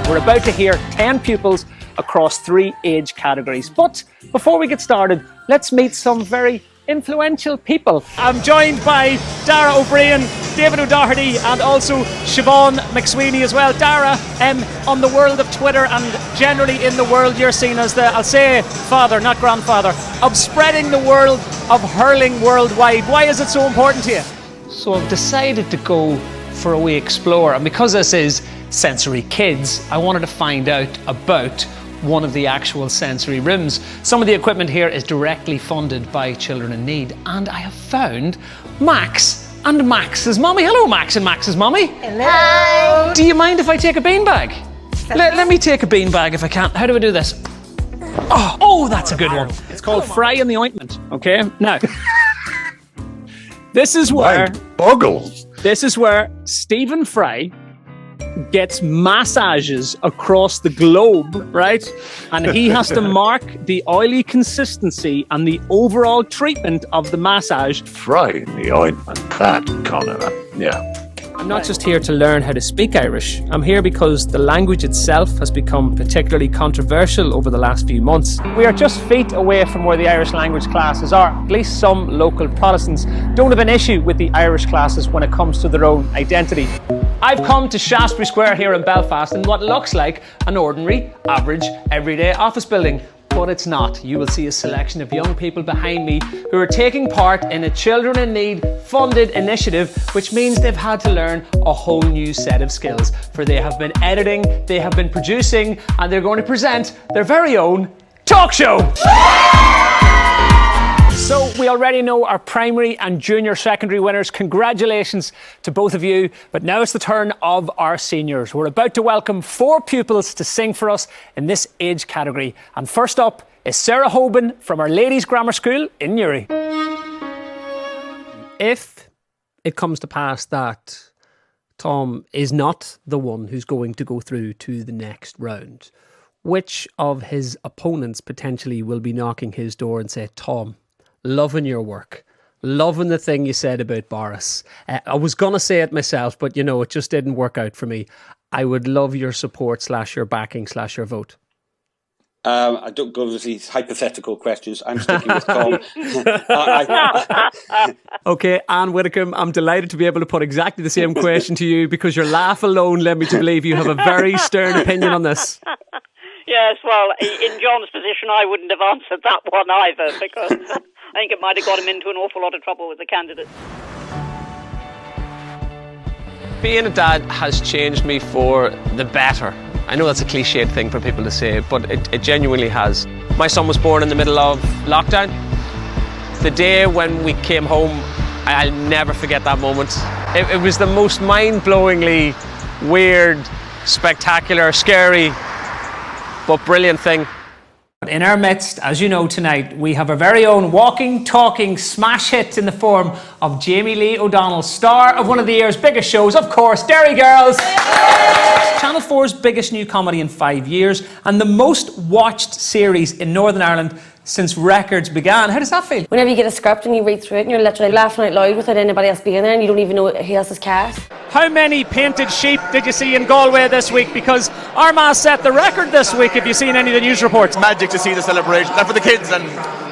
We're about to hear 10 pupils across 3 age categories. But before we get started, let's meet some very influential people. I'm joined by Dara O'Brien, David O'Doherty, and also Siobhan McSweeney as well. Dara, on the world of Twitter and generally in the world, you're seen as the, I'll say father, not grandfather, of spreading the world of hurling worldwide. Why is it so important to you? So I've decided to go for a wee explore, and because this is Sensory Kids, I wanted to find out about one of the actual sensory rooms. Some of the equipment here is directly funded by children in need, and I have found Max and Max's mummy. Hello, Max and Max's mummy. Hello. Do you mind if I take a beanbag? Let me take a beanbag if I can. How do I do this? Oh, that's a good one. It's called Fry in the Ointment, okay? Now, this is where Stephen Fry gets massages across the globe, right? And he has to mark the oily consistency and the overall treatment of the massage. Fry in the ointment, that kind of, yeah. I'm not just here to learn how to speak Irish. I'm here because the language itself has become particularly controversial over the last few months. We are just feet away from where the Irish language classes are. At least some local Protestants don't have an issue with the Irish classes when it comes to their own identity. I've come to Shaftesbury Square here in Belfast in what looks like an ordinary, average, everyday office building. But it's not. You will see a selection of young people behind me who are taking part in a Children in Need funded initiative, which means they've had to learn a whole new set of skills. For they have been editing, they have been producing, and they're going to present their very own talk show. So we already know our primary and junior secondary winners. Congratulations to both of you. But now it's the turn of our seniors. We're about to welcome 4 pupils to sing for us in this age category. And first up is Sarah Hoban from our Ladies Grammar School in Newry. If it comes to pass that Tom is not the one who's going to go through to the next round, which of his opponents potentially will be knocking his door and say, Tom, loving your work, loving the thing you said about Boris. I was going to say it myself, but you know, it just didn't work out for me. I would love your support / your backing / your vote. I don't go with these hypothetical questions. I'm sticking with Tom. Okay, Anne Widdicombe, I'm delighted to be able to put exactly the same question to you because your laugh alone led me to believe you have a very stern opinion on this. Yes, well, in John's position, I wouldn't have answered that one either because I think it might have got him into an awful lot of trouble with the candidates. Being a dad has changed me for the better. I know that's a cliched thing for people to say, but it genuinely has. My son was born in the middle of lockdown. The day when we came home, I'll never forget that moment. It was the most mind-blowingly weird, spectacular, scary, but brilliant thing. In our midst, as you know tonight, we have our very own walking, talking smash hit in the form of Jamie Lee O'Donnell, star of one of the year's biggest shows, of course, Derry Girls. Channel 4's biggest new comedy in 5 years and the most watched series in Northern Ireland since records began. How does that feel? Whenever you get a script and you read through it and you're literally laughing out loud without anybody else being there and you don't even know who else's cast. How many painted sheep did you see in Galway this week? Because Armagh set the record this week, if you've seen any of the news reports. Magic to see the celebration. That's for the kids and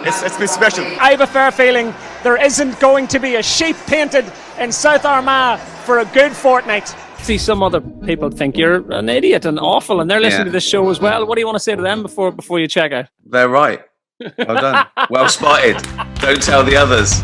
it's been special. I have a fair feeling there isn't going to be a sheep painted in South Armagh for a good fortnight. See, some other people think you're an idiot and awful and they're listening to this show as well. What do you want to say to them before you check out? They're right. Well done. Well spotted. Don't tell the others.